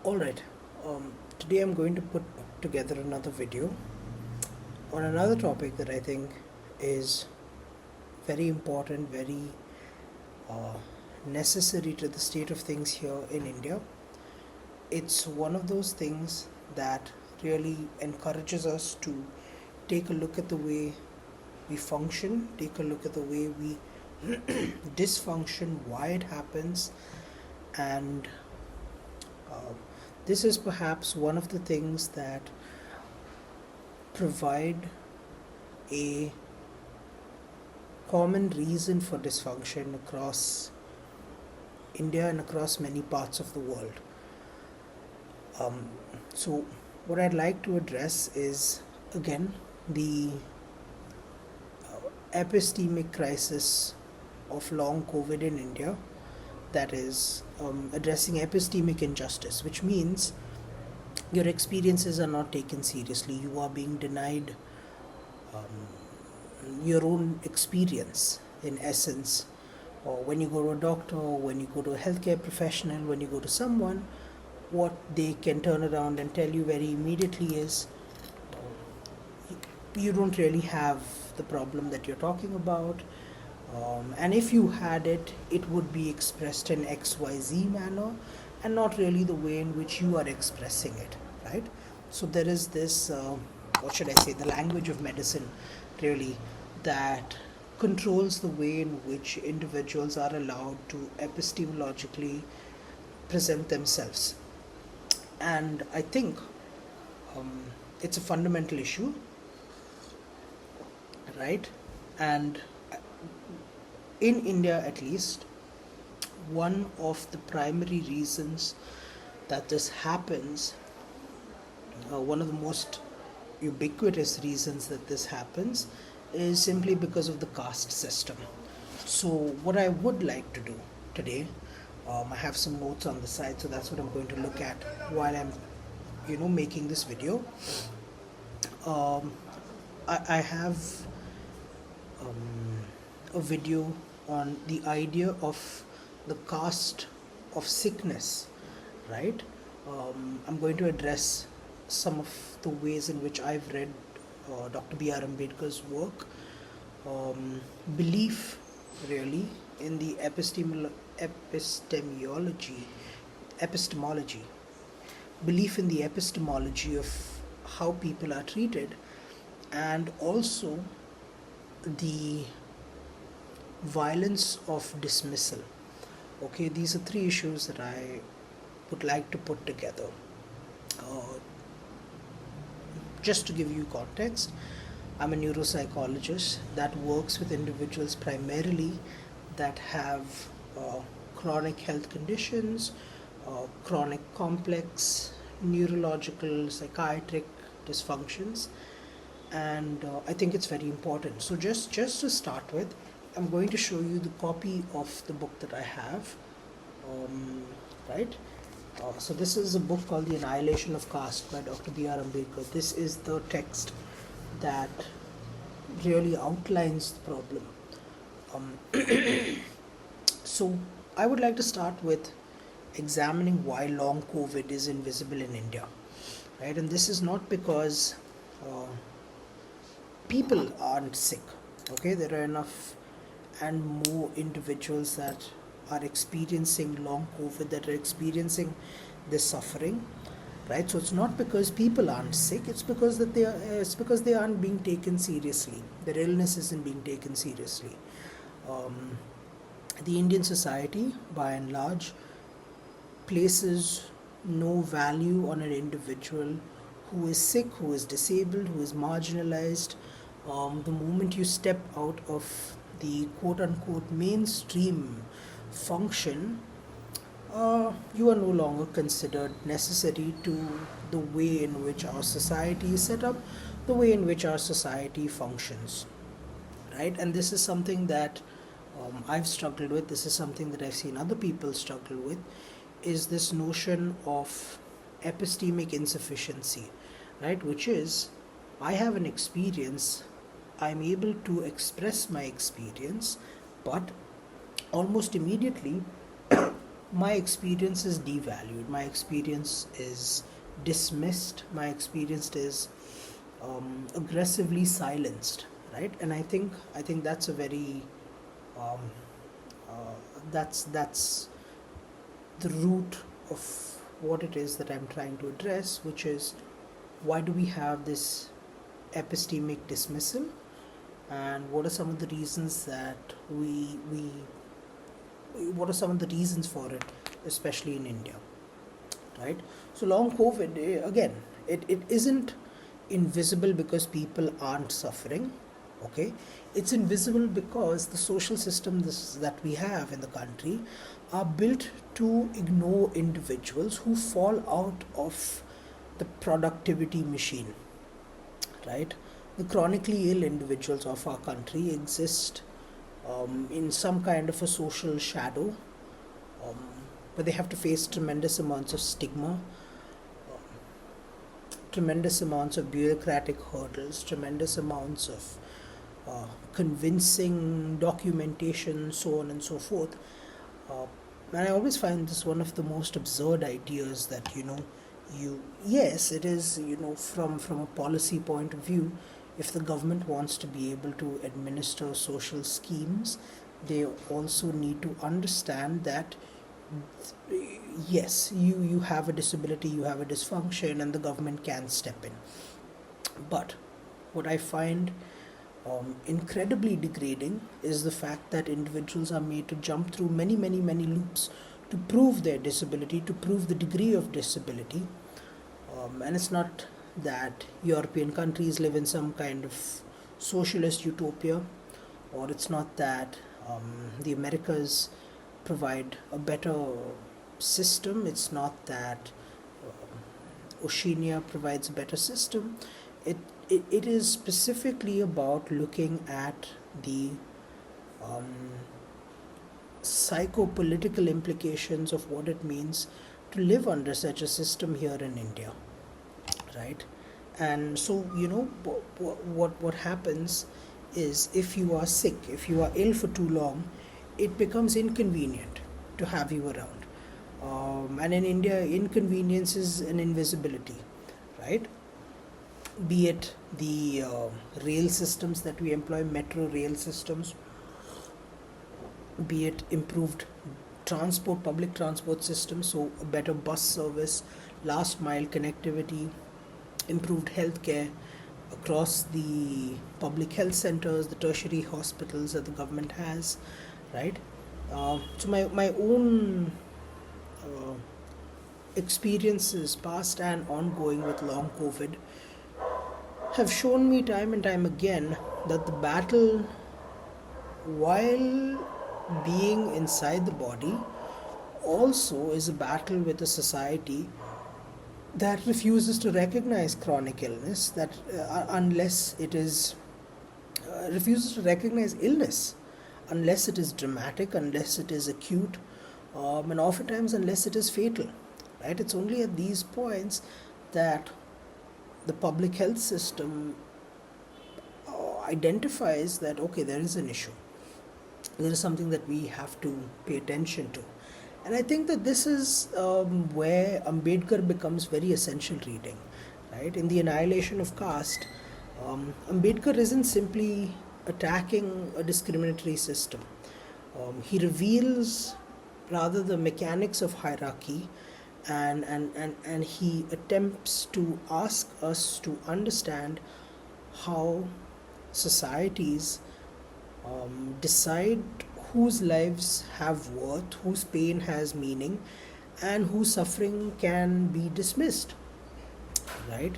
Alright, today I'm going to put together another video on another topic that I think is very important, very uh, necessary to the state of things here in India. It's one of those things that really encourages us to take a look at the way we function, take a look at the way we dysfunction, why it happens, and uh, this is perhaps one of the things that provide a common reason for dysfunction across India and across many parts of the world. Um, so, what I'd like to address is again the epistemic crisis of long COVID in India, that is, addressing epistemic injustice, which means your experiences are not taken seriously. You are being denied your own experience, in essence. Or when you go to a doctor, or when you go to a healthcare professional, when you go to someone, what they can turn around and tell you very immediately is you don't really have the problem that you're talking about. And if you had it, it would be expressed in XYZ manner and not really the way in which you are expressing it, right? So there is this, what should I say, the language of medicine, really, that controls the way in which individuals are allowed to epistemologically present themselves. And I think it's a fundamental issue, right? And in India, at least, one of the primary reasons that this happens, one of the most ubiquitous reasons that this happens, is simply because of the caste system. So, what I would like to do today, I have some notes on the side, so that's what I'm going to look at while I'm, making this video. I have a video on the idea of the caste of sickness, right? I'm going to address some of the ways in which I've read Dr. B.R. Ambedkar's work, belief really in the epistemology, belief in the epistemology of how people are treated, and also the violence of dismissal. Okay, these are three issues that I would like to put together. Uh, just to give you context, I'm a neuropsychologist that works with individuals primarily that have chronic health conditions, chronic complex neurological psychiatric dysfunctions, and I think it's very important. So just to start with, I'm going to show you the copy of the book that I have, right? So this is a book called The Annihilation of Caste by Dr. B.R. Ambedkar. This is the text that really outlines the problem. So I would like to start with examining why long COVID is invisible in India, right? And this is not because people aren't sick. Okay, there are enough and more individuals that are experiencing long COVID, that are experiencing this suffering, right? So it's not because people aren't sick; it's because they aren't being taken seriously. Their illness isn't being taken seriously. Um, the Indian society, by and large, places no value on an individual who is sick, who is disabled, who is marginalized. The moment you step out of the quote unquote mainstream function, you are no longer considered necessary to the way in which our society is set up, the way in which our society functions, right? And this is something that I've struggled with, this is something that I've seen other people struggle with, is this notion of epistemic insufficiency, right? Which is, I have an experience, I'm able to express my experience, but almost immediately my experience is devalued, my experience is dismissed, my experience is aggressively silenced, right? And I think that's a very um, that's the root of what it is that I'm trying to address, which is why do we have this epistemic dismissal, and what are some of the reasons that we what are some of the reasons for it, especially in India, right? So long COVID, again, it isn't invisible because people aren't suffering, okay? It's invisible because the social systems that we have in the country are built to ignore individuals who fall out of the productivity machine, right? The chronically ill individuals of our country exist in some kind of a social shadow, um, where they have to face tremendous amounts of stigma, tremendous amounts of bureaucratic hurdles, tremendous amounts of convincing documentation, so on and so forth. Uh, and I always find this one of the most absurd ideas that, yes, it is, from a policy point of view, if the government wants to be able to administer social schemes, they also need to understand that yes, you have a disability, you have a dysfunction, and the government can step in. But what I find incredibly degrading is the fact that individuals are made to jump through many, many, many loops to prove their disability, to prove the degree of disability. And it's not that European countries live in some kind of socialist utopia, or it's not that the Americas provide a better system, it's not that Oceania provides a better system. It is specifically about looking at the um, psycho-political implications of what it means to live under such a system here in India, right? And so, what happens is, if you are sick, if you are ill for too long, it becomes inconvenient to have you around. And in India, inconvenience is an invisibility, right? Be it the rail systems that we employ, metro rail systems, be it improved transport, public transport systems, so a better bus service, last mile connectivity, improved healthcare across the public health centers, the tertiary hospitals that the government has, right? So my own experiences, past and ongoing, with long COVID have shown me time and time again that the battle, while being inside the body, also is a battle with a society that refuses to recognize chronic illness, that unless it is refuses to recognize illness unless it is dramatic, unless it is acute, and oftentimes unless it is fatal, right? It's only at these points that the public health system identifies that, okay, there is an issue, there is something that we have to pay attention to. And I think that this is where Ambedkar becomes very essential reading, right? In the Annihilation of Caste, Ambedkar isn't simply attacking a discriminatory system. He reveals rather the mechanics of hierarchy, and he attempts to ask us to understand how societies decide whose lives have worth, whose pain has meaning, and whose suffering can be dismissed, right?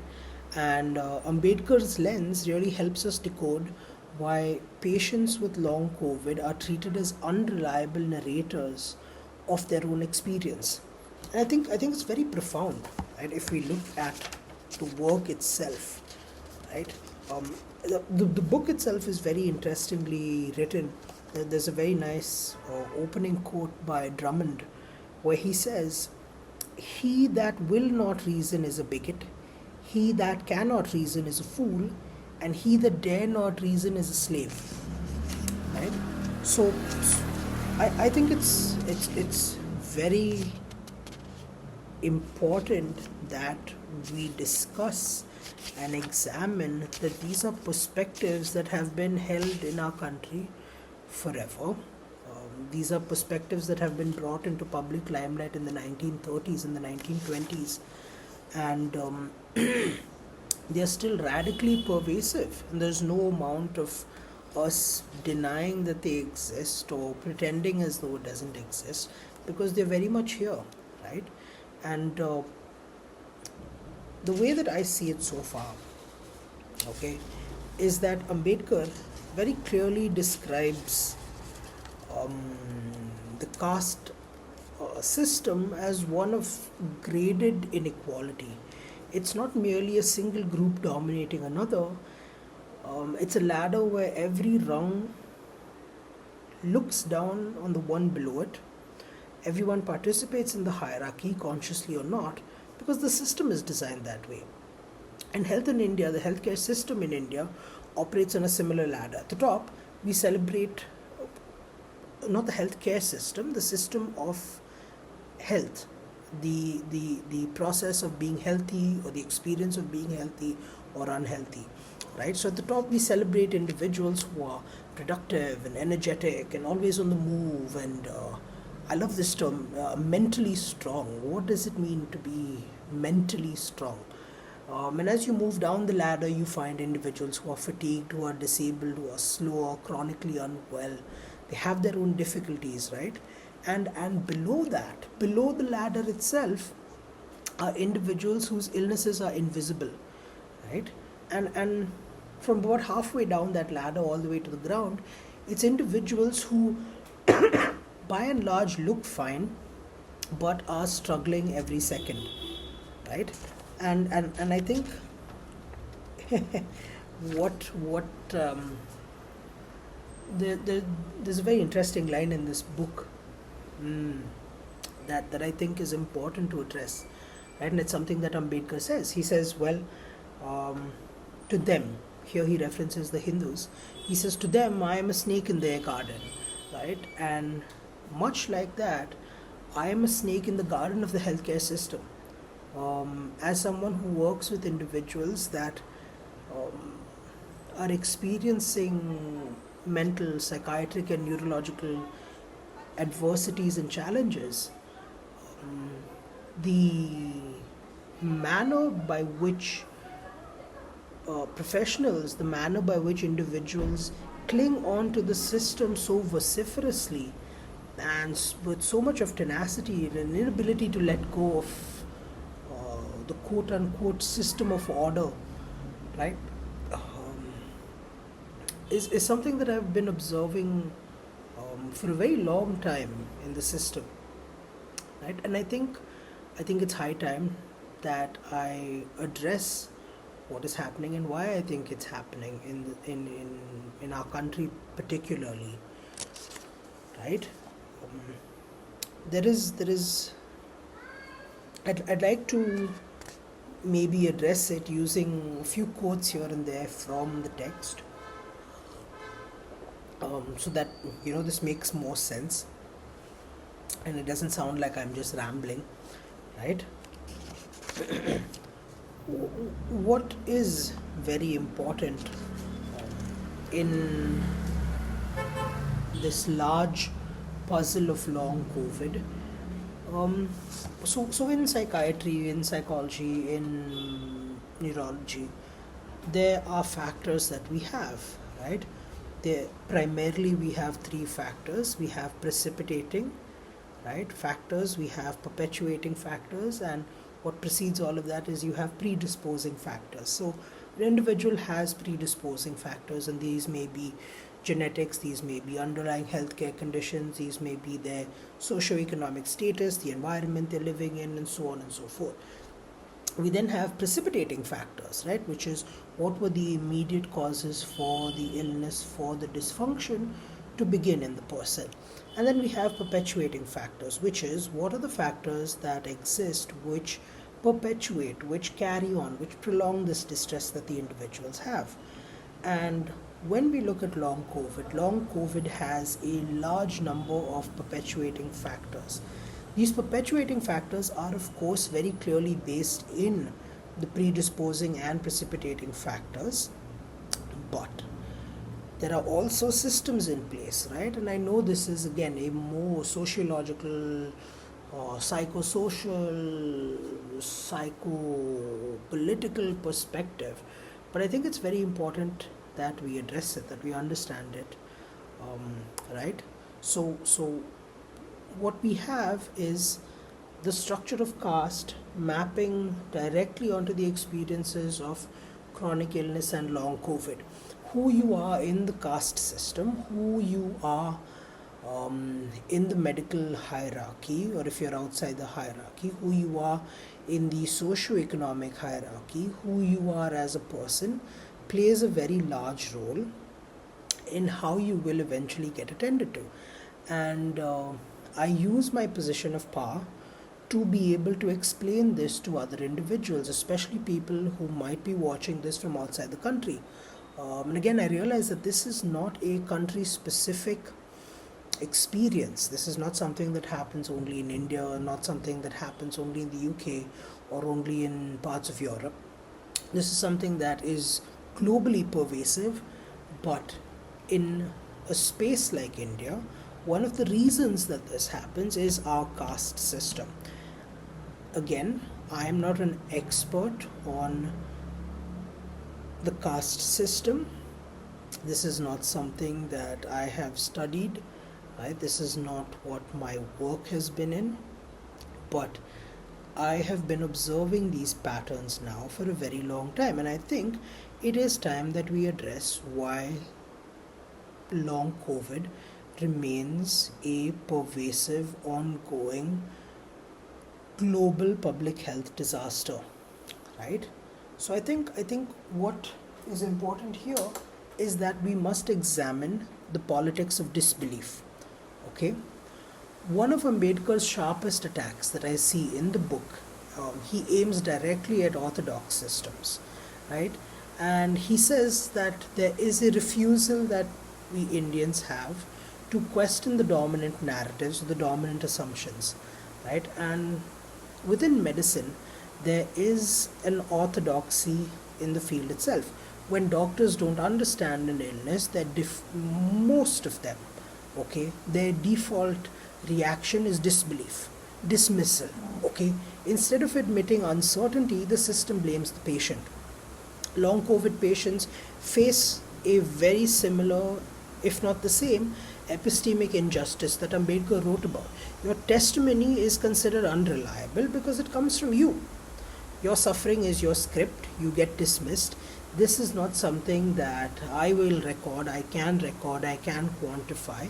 And Ambedkar's lens really helps us decode why patients with long COVID are treated as unreliable narrators of their own experience. And I think it's very profound, right? If we look at the work itself, right? The book itself is very interestingly written. There's a very nice opening quote by Drummond, where he says, "He that will not reason is a bigot, he that cannot reason is a fool, and he that dare not reason is a slave." Right? So I think it's very important that we discuss and examine that these are perspectives that have been held in our country forever. These are perspectives that have been brought into public limelight in the 1930s and the 1920s, and they are still radically pervasive. And there's no amount of us denying that they exist or pretending as though it doesn't exist, because they're very much here, right? And the way that I see it so far, okay, is that Ambedkar very clearly describes the caste system as one of graded inequality. It's not merely a single group dominating another. It's a ladder where every rung looks down on the one below it. Everyone participates in the hierarchy, consciously or not, because the system is designed that way. And health in India, the healthcare system in India, operates on a similar ladder. At the top, we celebrate not the healthcare system, the system of health, the process of being healthy, or the experience of being healthy or unhealthy, right? So at the top, we celebrate individuals who are productive and energetic and always on the move, and I love this term, mentally strong. What does it mean to be mentally strong? And as you move down the ladder, you find individuals who are fatigued, who are disabled, who are slow, chronically unwell. They have their own difficulties, right? And below that, below the ladder itself, are individuals whose illnesses are invisible, right? And from about halfway down that ladder all the way to the ground, it's individuals who by and large look fine but are struggling every second, right? And I think what there's a very interesting line in this book that I think is important to address, right? And it's something that Ambedkar says. He says, well, to them, here he references the Hindus, he says, to them, I am a snake in their garden, right? And much like that, I am a snake in the garden of the healthcare system. As someone who works with individuals that are experiencing mental, psychiatric, and neurological adversities and challenges, the manner by which professionals, the manner by which individuals cling on to the system so vociferously and with so much of tenacity and an inability to let go of the quote-unquote system of order, right, is something that I've been observing for a very long time in the system, right? And I think it's high time that I address what is happening and why I think it's happening in our country particularly, right? There is I'd like to maybe address it using a few quotes here and there from the text, so that this makes more sense and it doesn't sound like I'm just rambling, right? What is very important in this large puzzle of long COVID? So in psychiatry, in psychology, in neurology, there are factors that we have, right? Primarily we have three factors. We have precipitating, right, factors, we have perpetuating factors, and what precedes all of that is you have predisposing factors. So an individual has predisposing factors, and these may be genetics, these may be underlying healthcare conditions, these may be their socioeconomic status, the environment they're living in, and so on and so forth. We then have precipitating factors, right, which is what were the immediate causes for the illness, for the dysfunction to begin in the person. And then we have perpetuating factors, which is what are the factors that exist which perpetuate, which carry on, which prolong this distress that the individuals have. And when we look at long COVID has a large number of perpetuating factors. These perpetuating factors are, of course, very clearly based in the predisposing and precipitating factors, but there are also systems in place, right? And I know this is again a more sociological, psychosocial, psycho-political perspective, but I think it's very important that we address it, that we understand it, right? So what we have is the structure of caste mapping directly onto the experiences of chronic illness and long COVID. Who you are in the caste system, who you are in the medical hierarchy, or if you're outside the hierarchy, who you are in the socio-economic hierarchy, who you are as a person, plays a very large role in how you will eventually get attended to. And I use my position of power to be able to explain this to other individuals, especially people who might be watching this from outside the country. And again, I realize that this is not a country specific experience. This is not something that happens only in India, or not something that happens only in the UK or only in parts of Europe. This is something that is globally pervasive, but in a space like India, one of the reasons that this happens is our caste system. Again, I am not an expert on the caste system. This is not something that I have studied, right? This is not what my work has been in, but I have been observing these patterns now for a very long time, and I think it is time that we address why long COVID remains a pervasive, ongoing global public health disaster, right? So I think what is important here is that we must examine the politics of disbelief. Okay, one of Ambedkar's sharpest attacks that I see in the book, he aims directly at orthodox systems, right? And he says that there is a refusal that we Indians have to question the dominant narratives, the dominant assumptions, right? And within medicine, there is an orthodoxy in the field itself. When doctors don't understand an illness, most of them, okay, their default reaction is disbelief, dismissal, okay. Instead of admitting uncertainty, the system blames the patient. Long COVID patients face a very similar, if not the same, epistemic injustice that Ambedkar wrote about. Your testimony is considered unreliable because it comes from you. Your suffering is your script, you get dismissed. This is not something that I will record, I can quantify.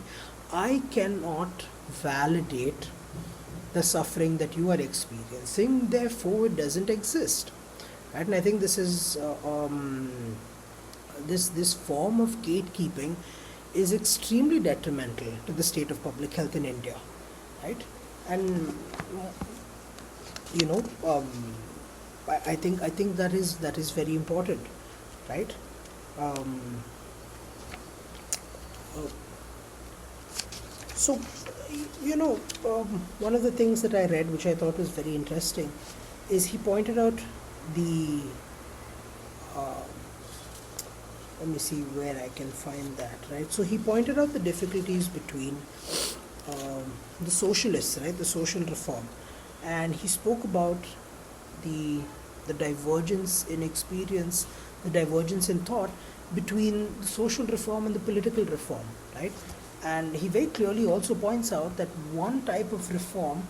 I cannot validate the suffering that you are experiencing, therefore it doesn't exist. Right? And I think this is this form of gatekeeping is extremely detrimental to the state of public health in India, right? And you know, I think that is very important, right? So, one of the things that I read, which I thought was very interesting, is he pointed out the let me see where I can find that, right? So he pointed out the difficulties between the socialists, right, the social reform, and he spoke about the divergence in experience, the divergence in thought between the social reform and the political reform, right? And he very clearly also points out that one type of reform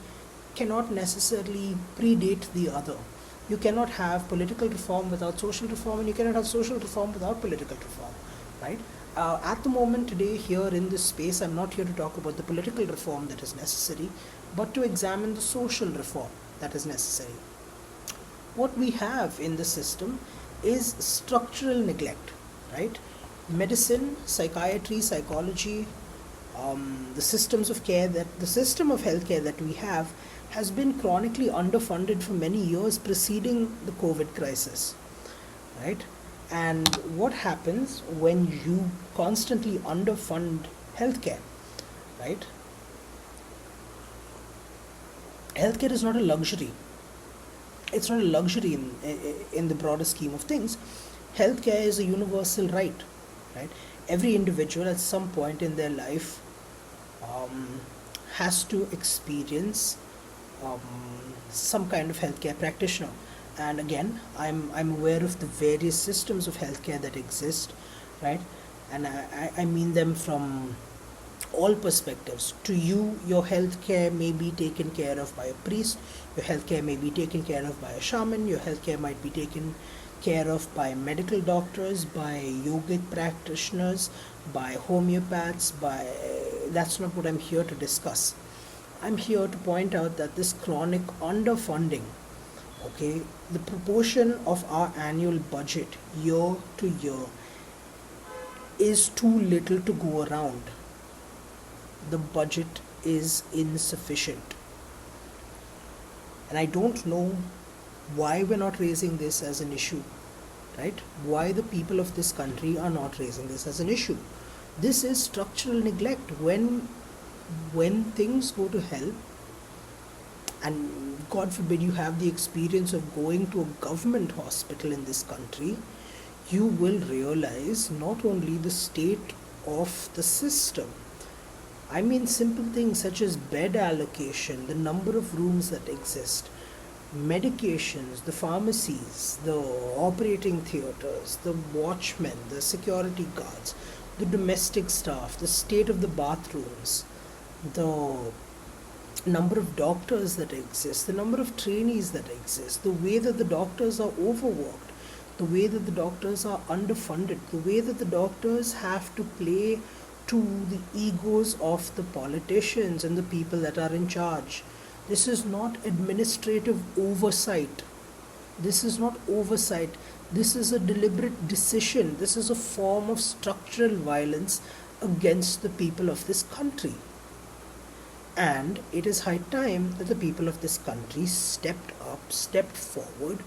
cannot necessarily predate the other. You cannot have political reform without social reform, and you cannot have social reform without political reform, right? At the moment today, here in this space, I'm not here to talk about the political reform that is necessary, but to examine the social reform that is necessary. What we have in the system is structural neglect, right? Medicine, psychiatry, psychology, the systems of care, that the system of healthcare that we have has been chronically underfunded for many years preceding the COVID crisis, right? And what happens when you constantly underfund healthcare, right? Healthcare is not a luxury. It's not a luxury in the broader scheme of things. Healthcare is a universal right, right? Every individual at some point in their life um, has to experience um, some kind of healthcare practitioner. And again, I'm aware of the various systems of healthcare that exist, right? And I mean them from all perspectives. To you, your healthcare may be taken care of by a priest, your healthcare may be taken care of by a shaman, your healthcare might be taken care of by medical doctors, by yogic practitioners, by homeopaths, by that's not what I'm here to discuss. I'm here to point out that this chronic underfunding, okay, the proportion of our annual budget year to year is too little to go around. The budget is insufficient. And I don't know why we're not raising this as an issue, right? Why the people of this country are not raising this as an issue. This is structural neglect. When things go to hell, and God forbid you have the experience of going to a government hospital in this country, you will realize not only the state of the system. I mean simple things such as bed allocation, the number of rooms that exist, medications, the pharmacies, the operating theaters, the watchmen, the security guards, the domestic staff, the state of the bathrooms, the number of doctors that exist, the number of trainees that exist, the way that the doctors are overworked, the way that the doctors are underfunded, the way that the doctors have to play to the egos of the politicians and the people that are in charge. This is not administrative oversight. This is not oversight. This is a deliberate decision. This is a form of structural violence against the people of this country. And it is high time that the people of this country stepped up, stepped forward,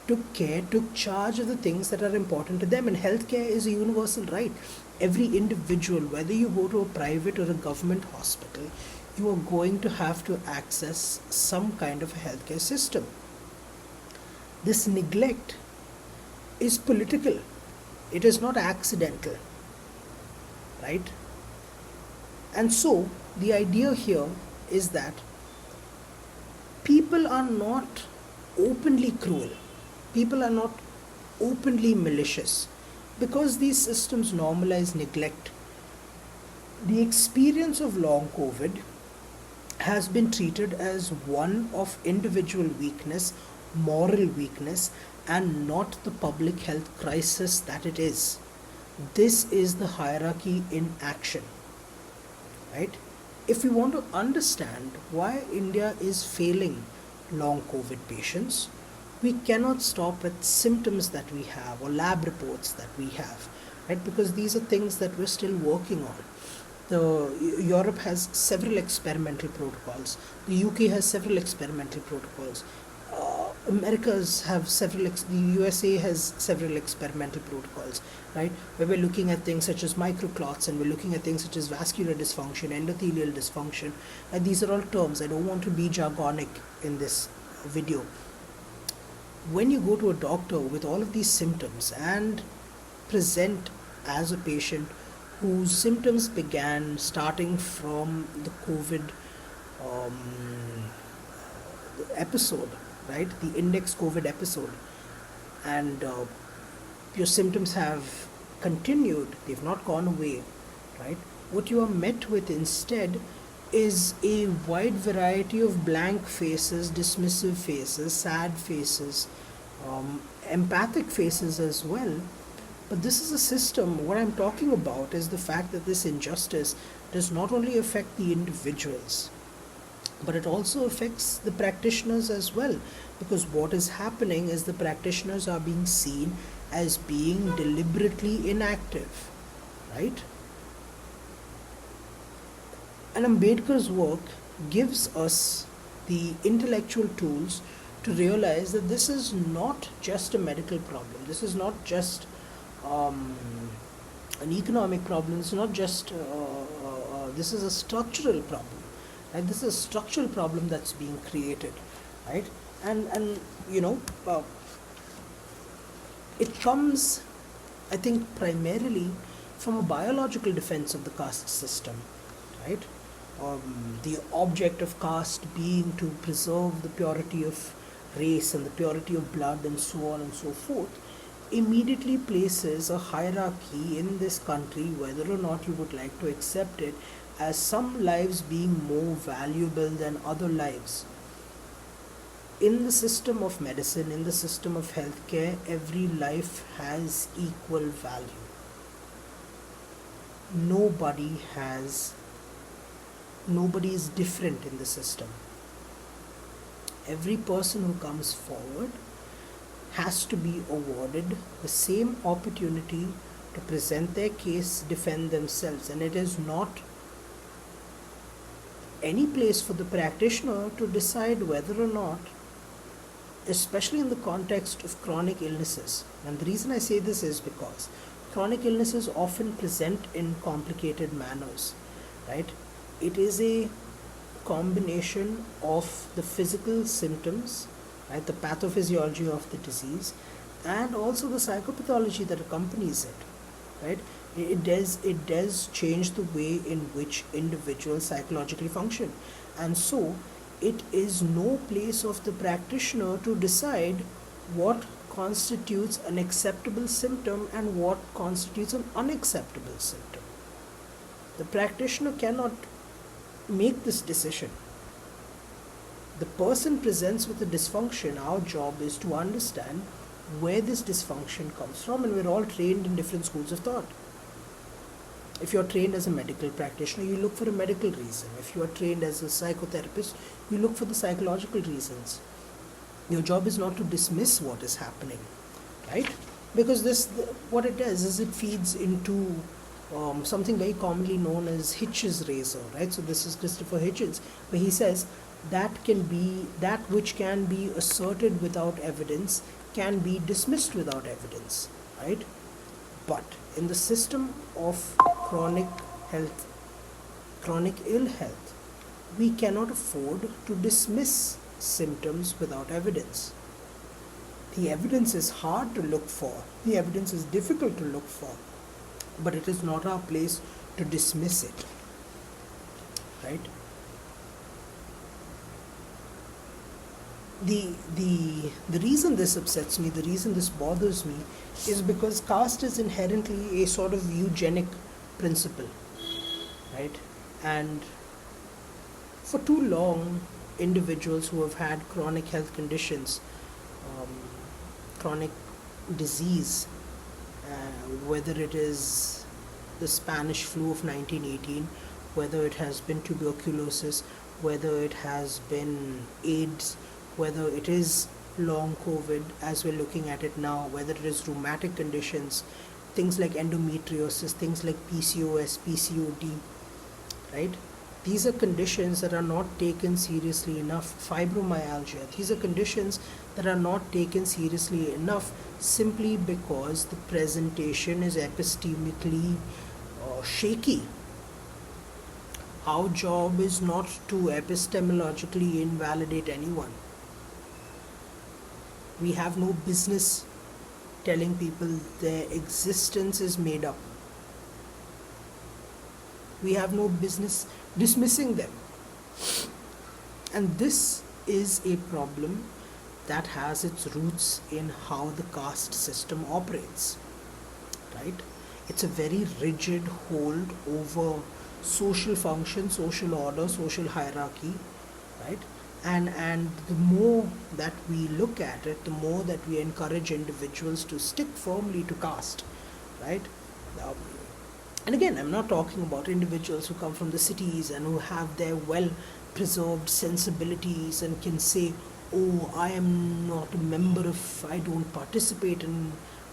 took care, took charge of the things that are important to them. And healthcare is a universal right. Every individual, whether you go to a private or a government hospital, you are going to have to access some kind of a healthcare system. This neglect is political. It is not accidental, right? And so, the idea here is that people are not openly cruel. People are not openly malicious. Because these systems normalize neglect, the experience of long COVID has been treated as one of individual weakness, moral weakness, and not the public health crisis that it is. This is the hierarchy in action, right? If we want to understand why India is failing long COVID patients, we cannot stop at symptoms that we have or lab reports that we have, right? Because these are things that we're still working on. Europe has several experimental protocols. The UK has several experimental protocols. Americas have the USA has several experimental protocols, right? Where we're looking at things such as microclots, and we're looking at things such as vascular dysfunction, endothelial dysfunction. And these are all terms. I don't want to be jargonic in this video. When you go to a doctor with all of these symptoms and present as a patient whose symptoms began starting from the COVID episode, right? The index COVID episode, and your symptoms have continued, they've not gone away, right? What you are met with instead is a wide variety of blank faces, dismissive faces, sad faces, empathic faces as well. But this is a system. What I'm talking about is the fact that this injustice does not only affect the individuals, but it also affects the practitioners as well. Because what is happening is the practitioners are being seen as being deliberately inactive, right? And Ambedkar's work gives us the intellectual tools to realize that this is not just a medical problem. This is not just an economic problem. It's not just this is a structural problem, Right? This is a structural problem that's being created, right? And you know, it comes, I think, primarily from a biological defense of the caste system, right? The object of caste being to preserve the purity of race and the purity of blood and so on and so forth, immediately places a hierarchy in this country, whether or not you would like to accept it, as some lives being more valuable than other lives. In the system of medicine, in the system of healthcare, every life has equal value. Nobody has, nobody is different in the system. Every person who comes forward has to be awarded the same opportunity to present their case, defend themselves, and it is not any place for the practitioner to decide whether or not, especially in the context of chronic illnesses. And the reason I say this is because chronic illnesses often present in complicated manners, right? It is a combination of the physical symptoms, right, the pathophysiology of the disease, and also the psychopathology that accompanies it, right? It does change the way in which individuals psychologically function, and so it is no place of the practitioner to decide what constitutes an acceptable symptom and what constitutes an unacceptable symptom. The practitioner cannot make this decision. The person presents with a dysfunction. Our job is to understand where this dysfunction comes from, and we're all trained in different schools of thought. If you're trained as a medical practitioner, you look for a medical reason. If you are trained as a psychotherapist, you look for the psychological reasons. Your job is not to dismiss what is happening, right? Because what it does is it feeds into something very commonly known as Hitch's razor, right? So this is Christopher Hitchens, where he says that which can be asserted without evidence can be dismissed without evidence, right? But in the system of chronic ill health, we cannot afford to dismiss symptoms without evidence. The evidence is hard to look for, the evidence is difficult to look for, but it is not our place to dismiss it, right? The reason this upsets me, the reason this bothers me, is because caste is inherently a sort of eugenic principle, right? And for too long, individuals who have had chronic health conditions, chronic disease, whether it is the Spanish flu of 1918, whether it has been tuberculosis, whether it has been AIDS, whether it is long COVID as we're looking at it now, whether it is rheumatic conditions, things like endometriosis, things like PCOS, PCOD, right? These are conditions that are not taken seriously enough. Fibromyalgia, these are conditions that are not taken seriously enough simply because the presentation is epistemically shaky. Our job is not to epistemologically invalidate anyone. We have no business telling people their existence is made up. We have no business dismissing them. And this is a problem that has its roots in how the caste system operates, right? It's a very rigid hold over social function, social order, social hierarchy, right? And the more that we look at it, the more that we encourage individuals to stick firmly to caste, right? And again, I'm not talking about individuals who come from the cities and who have their well-preserved sensibilities and can say, oh, I am not a member if I don't participate in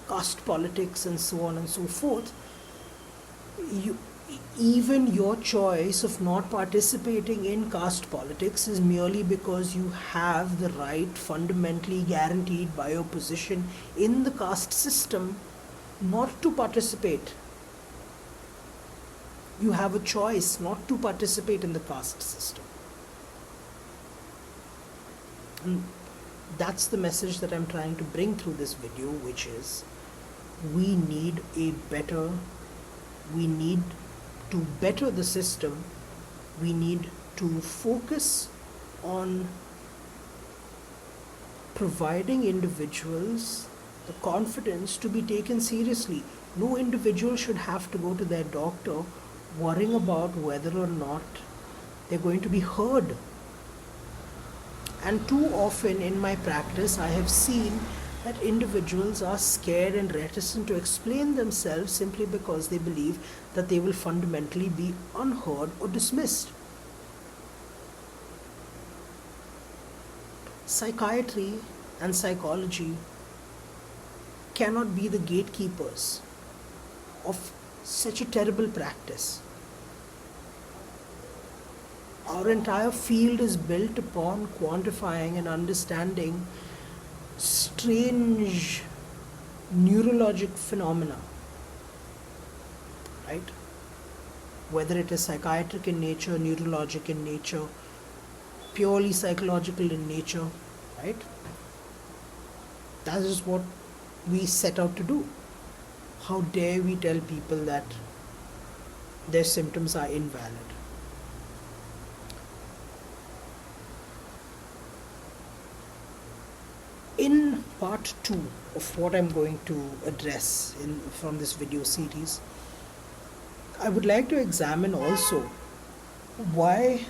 caste politics and so on and so forth. Even your choice of not participating in caste politics is merely because you have the right fundamentally guaranteed by your position in the caste system not to participate. You have a choice not to participate in the caste system. And that's the message that I'm trying to bring through this video, which is we need to better the system. We need to focus on providing individuals the confidence to be taken seriously. No individual should have to go to their doctor worrying about whether or not they're going to be heard. And too often in my practice, I have seen that individuals are scared and reticent to explain themselves simply because they believe that they will fundamentally be unheard or dismissed. Psychiatry and psychology cannot be the gatekeepers of such a terrible practice. Our entire field is built upon quantifying and understanding strange neurologic phenomena, right? Whether it is psychiatric in nature, neurologic in nature, purely psychological in nature, right? That is what we set out to do. How dare we tell people that their symptoms are invalid? In part 2 of what I'm going to address from this video series, I would like to examine also why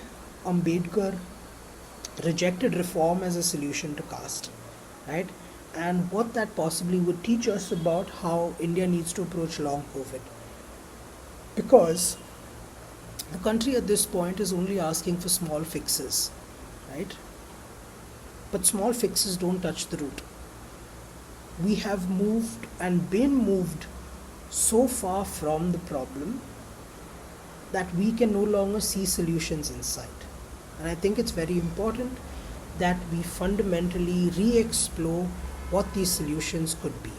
Ambedkar rejected reform as a solution to caste, right? And what that possibly would teach us about how India needs to approach long COVID. Because the country at this point is only asking for small fixes, right? But small fixes don't touch the root. We have moved and been moved so far from the problem that we can no longer see solutions in sight. And I think it's very important that we fundamentally re-explore what these solutions could be.